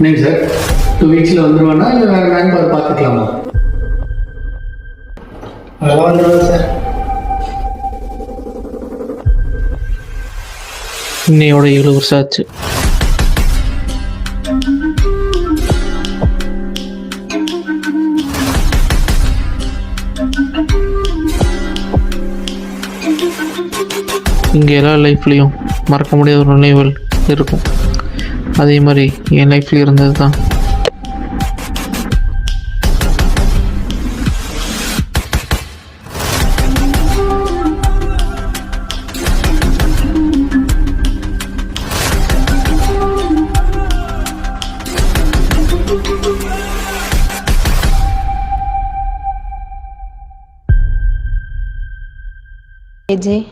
என்னங்க சார் 2 வீக்ஸில் வந்துடுவானா இல்லை வேறு மேன் பவர் பார்த்துக்கலாமா? அதெல்லாம் வந்துடுவாங்க சார். இன்னையோட 7 வருஷம் ஆச்சு. இங்கே எல்லா லைஃப்லேயும் மறக்க முடியாத ஒரு நினைவுகள் இருக்கும். அதே மாதிரி என் லைஃப்ல இருந்தது தான். விஜய்